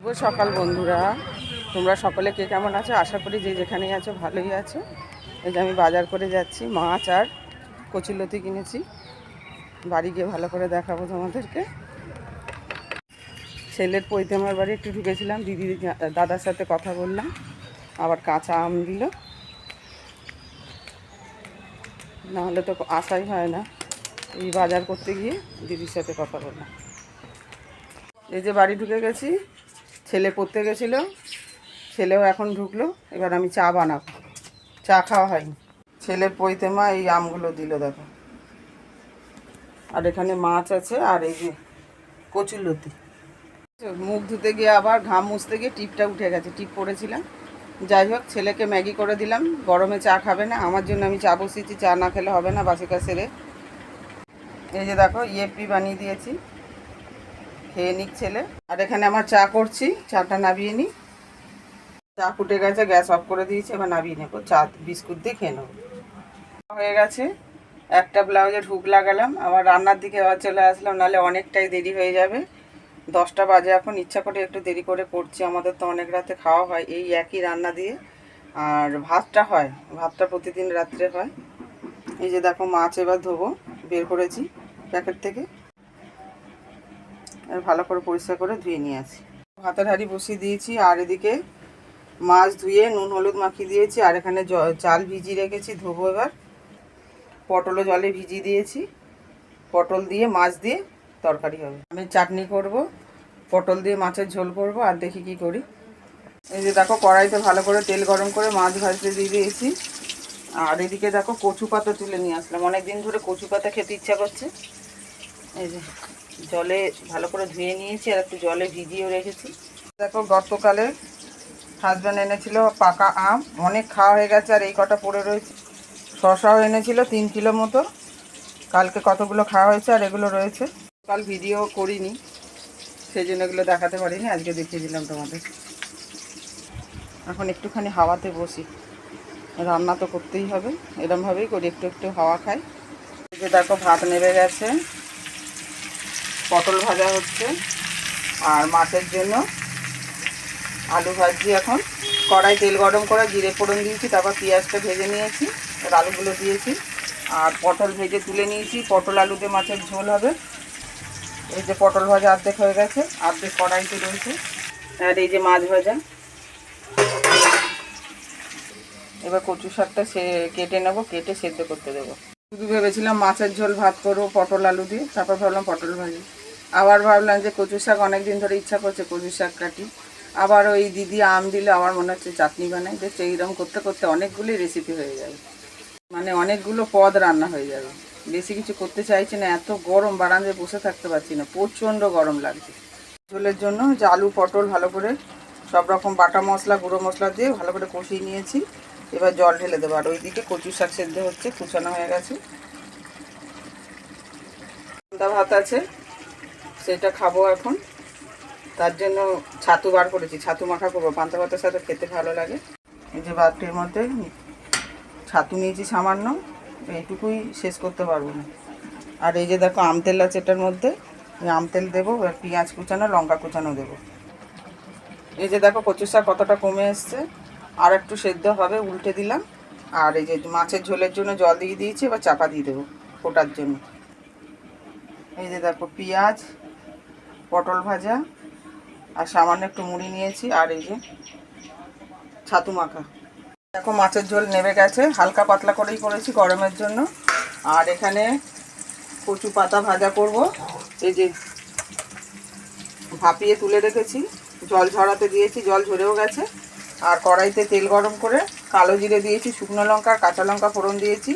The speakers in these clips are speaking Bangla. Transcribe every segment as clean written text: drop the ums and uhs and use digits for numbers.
শুভ সকাল বন্ধুরা, তোমরা সকলে কে কেমন আছো? আশা করি যে যেখানেই আছো ভালোই আছো। এই যে আমি বাজার করে যাচ্ছি, মাছ আর কচুলতি কিনেছি, বাড়ি গিয়ে ভালো করে দেখাবো তোমাদেরকে। ছেলের পৈতেমার বাড়ি একটু ঢুকেছিলাম, দাদার সাথে কথা বললাম, আবার কাঁচা আম দিল, নাহলে তো আশাই হয় না। এই বাজার করতে গিয়ে দিদির সাথে কথা বললাম। এই যে বাড়ি ঢুকে গেছি, ছেলে পড়তে গেছিলো, ছেলেও এখন ঢুকলো। এবার আমি চা বানাবো, চা খাওয়া হয়নি। ছেলের পৈতেমা এই আমগুলো দিল দেখো, আর এখানে মাছ আছে, আর এই যে কচুলতি। মুখ ধুতে গিয়ে আবার ঘাম মুছতে গিয়ে টিপটা উঠে গেছে, টিপ পড়েছিলাম। যাই হোক, ছেলেকে ম্যাগি করে দিলাম, গরমে চা খাবে না, আমার জন্য আমি চা বসিয়েছি, চা না খেলে হবে না বাসি কাছেরে। এই যে দেখো ইয়েপি বানিয়ে দিয়েছি, খেয়ে নিক ছেলে। আর এখানে আমার চা করছি, চাটা নাবিয়ে নিই। চা ফুটে গেছে, গ্যাস অফ করে দিয়েছি, এবার নাবিয়ে নেবো। চা বিস্কুট দিয়ে খেয়ে নেবো। হয়ে গেছে, একটা ব্লাউজে হুক লাগালাম, আবার রান্নার দিকে আবার চলে আসলাম, নাহলে অনেকটাই দেরি হয়ে যাবে। 10টা বাজে এখন, ইচ্ছা করে একটু দেরি করে করছি, আমাদের তো অনেক রাতে খাওয়া হয় এই একই রান্না দিয়ে। আর ভাতটা প্রতিদিন রাত্রে হয়। এই যে দেখো মাছ এবার ধোবো, বের করেছি প্যাকেট থেকে, আর ভালো করে পরিষ্কার করে ধুয়ে নিয়ে আসি। ভাতের হাঁড়ি বসিয়ে দিয়েছি, আর এদিকে মাছ ধুয়ে নুন হলুদ মাখিয়ে দিয়েছি, আর এখানে চাল ভিজিয়ে রেখেছি, ধোবো এবার। পটলও জলে ভিজিয়ে দিয়েছি, পটল দিয়ে মাছ দিয়ে তরকারি হবে। আমি চাটনি করব, পটল দিয়ে মাছের ঝোল করব, আর দেখি কি করি। এই যে দেখো কড়াইতে ভালো করে তেল গরম করে মাছ ভাজতে দিয়ে দিয়েছি। আর এদিকে দেখো কচু পাতা তুলে নিয়ে আসলাম, অনেক দিন ধরে কচু পাতা খেতে ইচ্ছা করছে। এই যে জলে ভালো করে ধুয়ে নিয়েছি, আর একটু জলে ভিজিয়েও রেখেছি। দেখো গতকালে হাজব্যান্ড এনেছিল পাকা আম, অনেক খাওয়া হয়ে গেছে, আর এই কটা পড়ে রয়েছে। শসাও এনেছিল 3 কিলো মতো, কালকে কতগুলো খাওয়া হয়েছে, আর এগুলো রয়েছে। কাল ভিডিও করিনি, সেই জন্য এগুলো দেখাতে পারিনি, আজকে দেখিয়ে দিলাম তোমাদের। এখন একটুখানি হাওয়াতে বসি, রান্না তো করতেই হবে, এরমভাবেই করি, একটু একটু হাওয়া খাই। এই যে দেখো ভাত নেড়ে গেছে, পটল ভাজা হচ্ছে, আর মাছের জন্য আলু ভাজছি। এখন কড়াই তেল গরম করে জিরে ফোড়ন দিয়েছি, তারপর পেঁয়াজটা ভেজে নিয়েছি, আর আলুগুলো দিয়েছি, আর পটল ভেজে তুলে নিয়েছি। পটল আলুতে মাছের ঝোল হবে। এই যে পটল ভাজা অর্ধেক হয়ে গেছে, অর্ধেক কড়াইতে রয়েছে, আর এই যে মাছ ভাজা। এবার কচু শাকটা কেটে নেবো, কেটে সেদ্ধ করতে দেবো। শুধু ভেবেছিলাম মাছের ঝোল ভাত করবো পটল আলু দিয়ে, তারপর ভাবলাম পটল ভাজি। আবার ভাবলাম যে কচু শাক অনেক দিন ধরে ইচ্ছা করছে, কচু শাক কাটি। আবার ওই দিদি আম দিলে আমার মনে হচ্ছে চাটনি বানাই, দেখছি এইরকম করতে করতে অনেকগুলি রেসিপি হয়ে যাবে, মানে অনেকগুলো পদ রান্না হয়ে যাবে। বেশি কিছু করতে চাইছি না, এত গরম, বারান্দায় বসে থাকতে পারছি না, প্রচণ্ড গরম লাগছে। ঝোলের জন্য যে আলু পটল ভালো করে সব রকম বাটা মশলা গুঁড়ো মশলা দিয়ে ভালো করে কষিয়ে নিয়েছি। এবার জল ঢেলে দেবো। আর ওইদিকে কচু শাক সেদ্ধ হচ্ছে, কুচানো হয়ে গেছে। পান্তা ভাত আছে, সেটা খাবো এখন। তার জন্য ছাতু বার করেছি, ছাতু মাখা করবো, পান্তা ভাতের সাথে খেতে ভালো লাগে। এই যে বাটির মধ্যে ছাতু নিয়েছি সামান্য, এইটুকুই শেষ করতে পারবো না। আর এই যে দেখো আম তেল আছে এটার মধ্যে, আম তেল দেবো, এবার পেঁয়াজ কুচানো লঙ্কা কুচানো দেবো। এই যে দেখো কচু শাক কতটা কমে এসছে, আর একটু সেদ্ধ হবে, উল্টে দিলাম। আর এই যে মাছের ঝোলের জন্য জল দিয়ে দিয়েছি, এবার চাপা দিয়ে দেবো ফোটার জন্য। এই যে দেখো পেঁয়াজ, পটল ভাজা, আর সামান্য একটু মুড়ি নিয়েছি, আর এই যে ছাতু মাখা। দেখো মাছের ঝোল নেমে গেছে, হালকা পাতলা করেই করেছি গরমের জন্য। আর এখানে কচু পাতা ভাজা করব, এই যে ভাপিয়ে তুলে রেখেছি, জল ঝরাতে দিয়েছি, জল ঝরেও গেছে। আর কড়াইতে তেল গরম করে কালো জিরে দিয়েছি, শুকনো লঙ্কা কাঁচা লঙ্কা ফোড়ন দিয়েছি,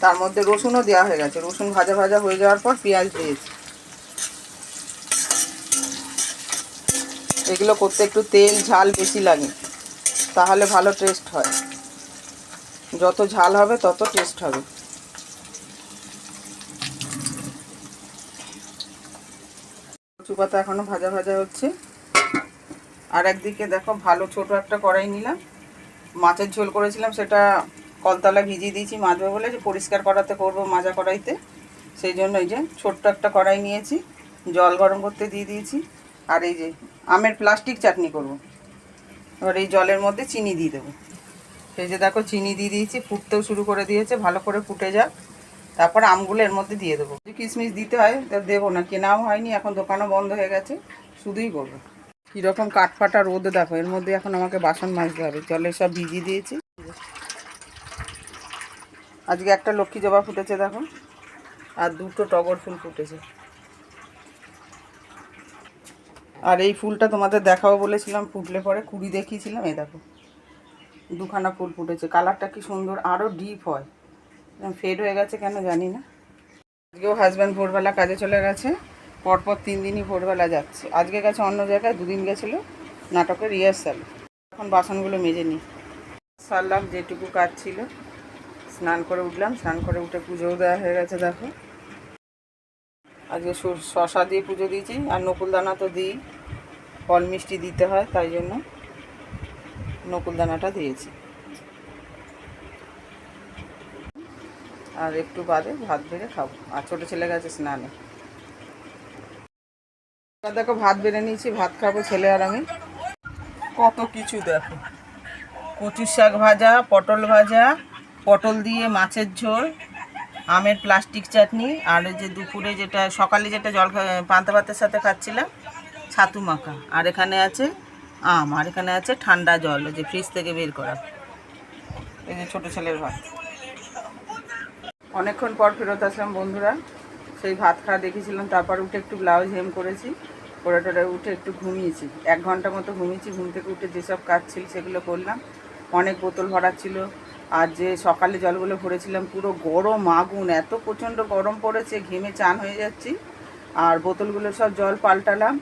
তার মধ্যে রসুনও দেওয়া হয়ে গেছে। রসুন ভাজা ভাজা হয়ে যাওয়ার পর পেঁয়াজ দিয়েছি। এগুলো করতে একটু তেল ঝাল বেশি লাগে, তাহলে ভালো টেস্ট হয়, যত ঝাল হবে তত টেস্ট হবে। কচু পাতা এখনও ভাজা ভাজা হচ্ছে। আর একদিকে দেখো ভালো ছোট একটা কড়াই নিলাম, মাছের ঝোল করেছিলাম, সেটা কলতলা ভিজিয়ে দিয়েছি, মাজবো বলে, যে পরিষ্কার করাতে করবো মাজা কড়াইতে, সেই জন্য এই যে ছোট্ট একটা কড়াই নিয়েছি, জল গরম করতে দিয়ে দিয়েছি। আর এই যে আমের প্লাস্টিক চাটনি করব। এবার এই জলের মধ্যে চিনি দিয়ে দেবো। সেই যে দেখো চিনি দিয়ে দিয়েছি, ফুটতেও শুরু করে দিয়েছে, ভালো করে ফুটে যাক, তারপর আমগুলো এর মধ্যে দিয়ে দেবো। কিশমিশ দিতে হয় তা দেবো না, কেনাও হয়নি, এখন দোকানও বন্ধ হয়ে গেছে, শুধুই করবো। কীরকম কাঠফাটা রোদ দেখো, এর মধ্যে এখন আমাকে বাসন মাজতে হবে, জলে সব ভিজিয়ে দিয়েছি। আজকে একটা লক্ষ্মী জবা ফুটেছে দেখো, আর দুটো টগর ফুল ফুটেছে। আর এই ফুলটা তোমাদের দেখাবো বলেছিলাম, ফুটলে পরে কুড়ি দেখিয়েছিলাম, এই দেখো দুখানা ফুল ফুটেছে, কালারটা কি সুন্দর, আরও ডিপ হয়, ফেড হয়ে গেছে কেন জানি না। আজকেও হাজব্যান্ড ভোরবেলা কাজে চলে গেছে, পরপর 3 দিনই ভোরবেলা যাচ্ছে। আজকে গেছে অন্য জায়গায়, 2 দিন গেছিলো নাটকের রিহার্সাল। এখন বাসনগুলো মেজে নিই, সারলাম যেটুকু কাজ ছিল। স্নান করে উঠলাম, স্নান করে উঠে পুজোও দেওয়া হয়ে গেছে দেখো। আজকে শশা দিয়ে পুজো দিয়েছি, আর নকুলদানা তো দিই, ফল মিষ্টি দিতে হয়, তাই জন্য নকুলদানাটা দিয়েছি। আর একটু বাদে ভাত বেড়ে খাবো, আর ছোটো ছেলে গেছে স্নানে। দেখো ভাত বেড়ে নিয়েছি, ভাত খাবো ছেলে আর আমি। কত কিছু দেখো, কচুর শাক ভাজা, পটল ভাজা, পটল দিয়ে মাছের ঝোল, আমের প্লাস্টিক চাটনি, আর যে দুপুরে যেটা সকালে যেটা জল পান্তা ভাতের সাথে খাচ্ছিলাম ছাতু মাখা, আর এখানে আছে আম, আর এখানে আছে ঠান্ডা জল যে ফ্রিজ থেকে বের করা। এই যে ছোটো ছেলের ভাত। অনেকক্ষণ পর ফেরত আসলাম বন্ধুরা, সেই ভাত খাওয়া দেখেছিলাম, তারপর উঠে একটু ব্লাউজ হেম করেছি, করে টোরে উঠে একটু ঘুমিয়েছি, 1 ঘন্টা মতো ঘুমিয়েছি। ঘুম থেকে উঠে যেসব কাজ ছিল সেগুলো করলাম। অনেক বোতল ভরা ছিল, আর যে সকালে জলগুলো ভরেছিলাম পুরো গরম আগুন, এত প্রচণ্ড গরম পড়েছে, ঘেমে চান হয়ে যাচ্ছি। আর বোতলগুলো সব জল পাল্টালাম,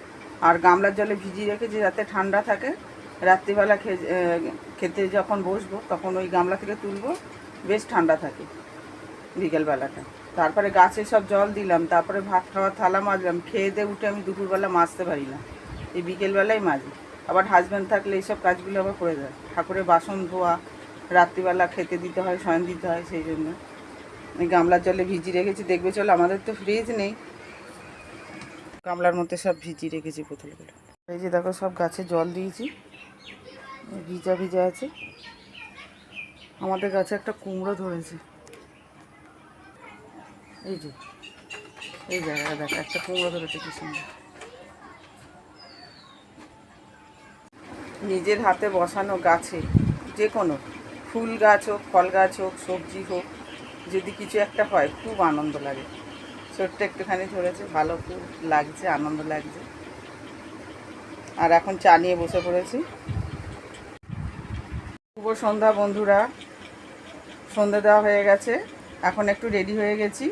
আর গামলার জলে ভিজিয়ে রেখেছি যাতে ঠান্ডা থাকে। রাত্রিবেলা খেতে যখন বসবো তখন ওই গামলা থেকে তুলবো, বেশ ঠান্ডা থাকে বিকেলবেলাটা। তারপরে গাছে সব জল দিলাম, তারপরে ভাত খাওয়ার থালা মাজলাম। খেয়ে দিয়ে উঠে আমি দুপুরবেলা মাজতে পারি না, এই বিকেলবেলায় মাজি। আবার হাজব্যান্ড থাকলে এইসব কাজগুলো আবার করে দেয়। ঠাকুরের বাসন ধোয়া, রাত্রিবেলা খেতে দিতে হয়, শয়ন দিতে হয়, সেই জন্য এই গামলার জলে ভিজিয়ে রেখেছি। দেখবে চলো, আমাদের তো ফ্রিজ নেই, গামলার মধ্যে সব ভিজিয়ে রেখেছি বোতলগুলো। এই যে দেখো সব গাছে জল দিয়েছি, ভিজা ভিজা আছে। আমাদের গাছে একটা কুমড়ো ধরেছে, এই যে এই জায়গাটা দেখো একটা কুমড়ো ধরেছে, কি সুন্দর। নিজের হাতে বসানো গাছে, যে কোনো ফুল গাছ হোক, ফল গাছ হোক, সবজি হোক, যদি কিছু একটা হয় খুব আনন্দ লাগে। ছোট্ট একটুখানি ধরেছে, ভালো খুব লাগছে, আনন্দ লাগছে। আর এখন চা নিয়ে বসে পড়েছি। শুভ সন্ধ্যা বন্ধুরা, সন্ধ্যা দেওয়া হয়ে গেছে, এখন একটু রেডি হয়ে গেছি।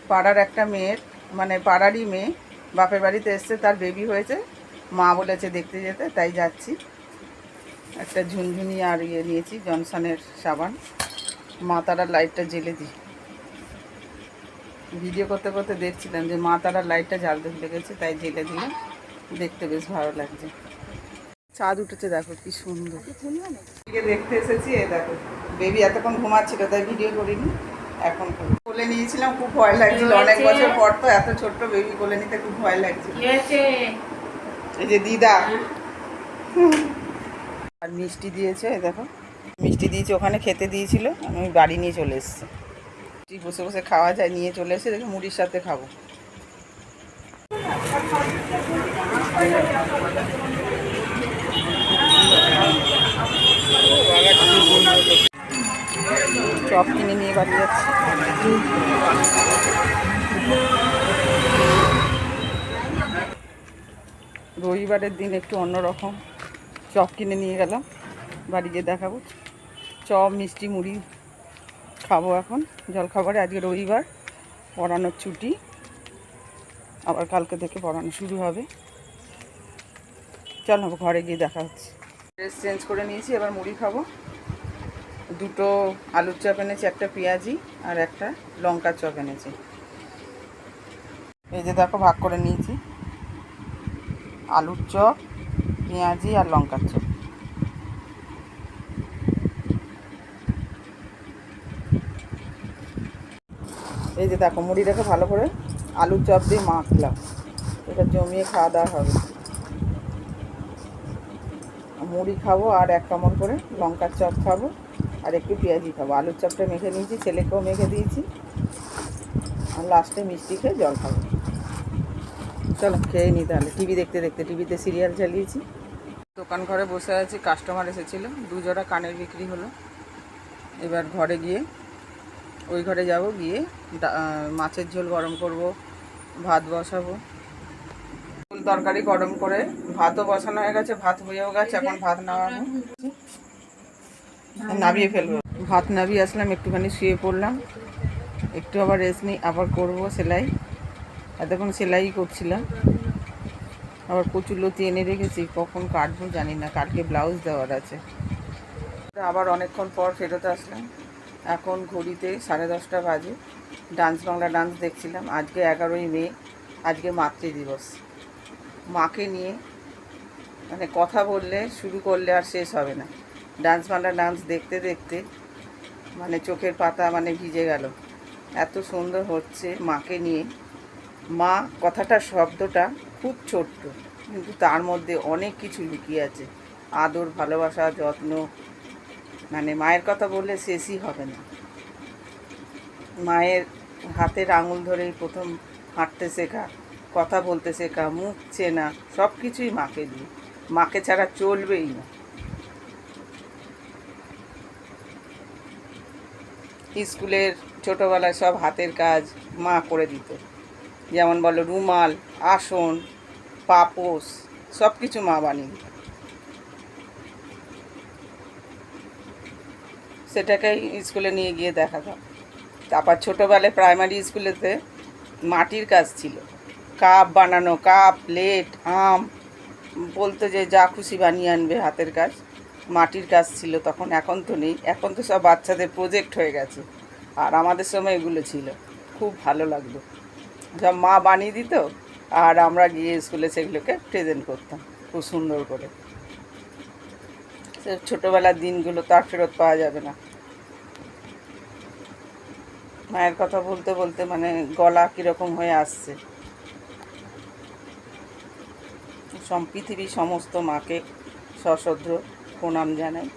পাড়ার একটা মেয়ের, মানে পাড়ারই মেয়ে, বাপের বাড়িতে এসছে, তার বেবি হয়েছে, মা বলেছে দেখতে যেতে, তাই যাচ্ছি। একটা ঝুনঝুনি আর নিয়েছি, জনসনের সাবান। মা তারার লাইটটা জ্বেলে দিই, ভিডিও করতে করতে দেখছিলাম যে মা তারার লাইটটা জ্বালতে ভুলে গেছে, তাই জ্বেলে দিলাম, দেখতে বেশ ভালো লাগছে। চাঁদ উঠেছে দেখো কি সুন্দর, দেখতে এসেছি। এই দেখো বেবি এতক্ষণ ঘুমাচ্ছিল, তাই ভিডিও করিনি, এখন কোলে নিয়েছিলাম, খুব ভয় লাগছিল, অনেক বছর পর তো এত ছোট্ট বেবি কোলে নিতে খুব ভয় লাগছিল। এই যে দিদা আর মিষ্টি দিয়েছে, দেখো মিষ্টি দিয়েছে, ওখানে খেতে দিয়েছিল, আমি বাড়ি নিয়ে চলে এসেছি। বসে বসে খাওয়া যায়, নিয়ে চলে এসে দেখি মুড়ির সাথে খাবো। চপ কিনে নিয়ে বাড়ি যাচ্ছি। রবিবারের দিন একটু অন্যরকম, চপ কিনে নিয়ে গেলাম, বাড়ি গিয়ে দেখাবো। চপ মিষ্টি মুড়ি খাবো এখন জলখাবারে। আজকে রবিবার, পড়ানোর ছুটি, আবার কালকে থেকে পড়ানো শুরু হবে। চল ঘরে গিয়ে দেখা হচ্ছে। ড্রেস চেঞ্জ করে নিয়েছি, এবার মুড়ি খাবো। দুটো আলুর চপ এনেছি, একটা পেঁয়াজি আর একটা লঙ্কার চপ এনেছি। এই যে দেখো ভাগ করে নিয়েছি, আলুর চপ, পেঁয়াজি আর লঙ্কার চপ। এই যে দেখো মুড়ি রেখে ভালো করে আলুর চপ দিয়ে মাখলাম, এটা জমিয়ে খাওয়া দাওয়া হবে। মুড়ি খাবো আর 1 কামড় করে লঙ্কার চপ খাবো আর একটু পেঁয়াজি খাবো। আলুর চপটা মেখে নিয়েছি, ছেলেকেও মেখে দিয়েছি, আর লাস্টে মিষ্টি খেয়ে জল খাবো। চলো খেয়ে নিই তাহলে। টিভি দেখতে দেখতে, টিভিতে সিরিয়াল চালিয়েছি। দোকান ঘরে বসে আছি, কাস্টমার এসেছিলো, 2 জোড়া কানের বিক্রি হলো। এবার ঘরে গিয়ে ওই ঘরে যাব, গিয়ে মাছের ঝোল গরম করব, ভাত বসাবো। তরকারি গরম করে ভাতও বসানো হয়ে গেছে, ভাত হয়েও গেছে, এখন ভাত নামিয়ে ফেলবো। ভাত নামিয়ে আসলাম, একটুখানি শুয়ে পড়লাম, একটু আবার রেস্ট নিই, আবার করবো সেলাই। এতক্ষণ সেলাই করছিলাম। আবার কচুলতি এনে রেখেছি, কখন কাটবো জানি না, কালকে ব্লাউজ দেওয়ার আছে। আবার অনেকক্ষণ পর ফেরত আসলাম। এখন ঘড়িতে 10:30 বাজে। ডান্স বাংলা ডান্স দেখছিলাম। আজকে 11ই মে, আজকে মাতৃ দিবস। মাকে নিয়ে মানে কথা বললে শুরু করলে আর শেষ হবে না। ডান্স বাংলা ডান্স দেখতে দেখতে মানে চোখের পাতা মানে ভিজে গেল। এত সুন্দর হচ্ছে মাকে নিয়ে। মা কথাটা, শব্দটা খুব ছোট্ট, কিন্তু তার মধ্যে অনেক কিছু লুকিয়ে আছে। আদর, ভালোবাসা, যত্ন, মানে মায়ের কথা বললে শেষই হবে না। মায়ের হাতের আঙুল ধরেই প্রথম হাঁটতে শেখা, কথা বলতে শেখা, মুখ চেনা, সব কিছুই মাকে দিয়ে। মাকে ছাড়া চলবেই না। স্কুলের ছোটোবেলায় সব হাতের কাজ মা করে দিত। যেমন বলো, রুমাল, আসন, পাপোশ, সব কিছু মা বানিয়ে দিত। সেটাকেই স্কুলে নিয়ে গিয়ে দেখাতাম। তারপর ছোটোবেলায় প্রাইমারি স্কুলেতে মাটির কাজ ছিল। কাপ বানানো, কাপ, প্লেট, আম, বলতো যে যা খুশি বানিয়ে আনবে, হাতের কাজ। মাটির কাজ ছিল তখন, এখন তো নেই। এখন তো সব বাচ্চাদের প্রজেক্ট হয়ে গেছে, আর আমাদের সময় এগুলো ছিল। খুব ভালো লাগলো, সব মা বানিয়ে দিত, আর আমরা গিয়ে স্কুলে সেগুলোকে প্রেজেন্ট করতাম খুব সুন্দর করে। সে ছোটোবেলার দিনগুলো তো আর ফেরত পাওয়া যাবে না। মায়ের কথা বলতে বলতে মানে গলা কীরকম হয়ে আসছে। পৃথিবীর সমস্ত মাকে সশ্রদ্ধ প্রণাম জানাই।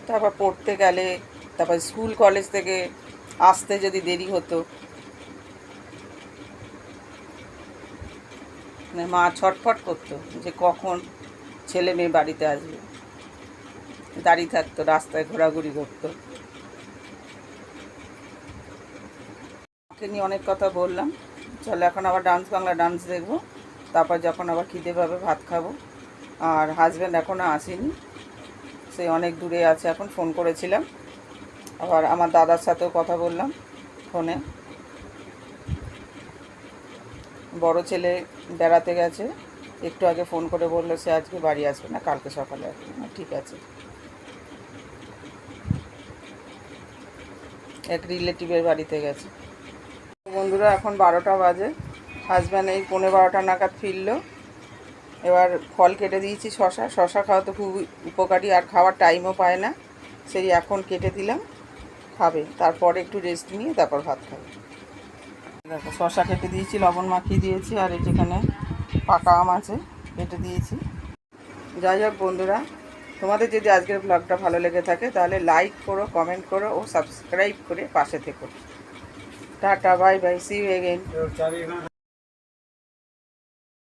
তারপর পড়তে গেলে, তারপর স্কুল কলেজ থেকে আসতে যদি দেরি হতো, মানে মা ছটফট করতো যে কখন ছেলে মেয়ে বাড়িতে আসবে। দাঁড়িয়ে থাকতো, রাস্তায় ঘোরাঘুরি করতো। মাকে নিয়ে অনেক কথা বললাম। চলো এখন আবার ডান্স বাংলা ডান্স দেখবো, তারপর যখন আবার খিদে পাবে ভাত খাবো। আর হাজব্যান্ড এখনও আসেনি, সে অনেক দূরে আছে। এখন ফোন করেছিলাম, আবার আমার দাদার সাথেও কথা বললাম ফোনে। বড় ছেলে বেড়াতে গেছে, একটু আগে ফোন করে বললো সে আজকে বাড়ি আসবে না, কালকে সকালে আসবে। ঠিক আছে। এক রিলেটিভের বাড়িতে গেছে। বন্ধুরা, এখন 12টা বাজে। হাজব্যান্ড এই 11:15 নাগাদ ফিরলো। এবার ফল কেটে দিয়েছি, শশা খাওয়া তো খুব উপকারী, আর খাওয়ার টাইমও পায় না। সেই এখন কেটে দিলাম, খাবে। তারপরে একটু রেস্ট নিয়ে তারপর ভাত খাবে। দেখো, শশা কেটে দিয়েছি, লবণ মাখিয়ে দিয়েছি, আর এই যেখানে পাকা আম আছে কেটে দিয়েছি। যাই হোক বন্ধুরা, তোমাদের যদি আজকের ব্লগটা ভালো লেগে থাকে তাহলে লাইক করো, কমেন্ট করো ও সাবস্ক্রাইব করে পাশে থেকো। Tata, bye bye, see you again.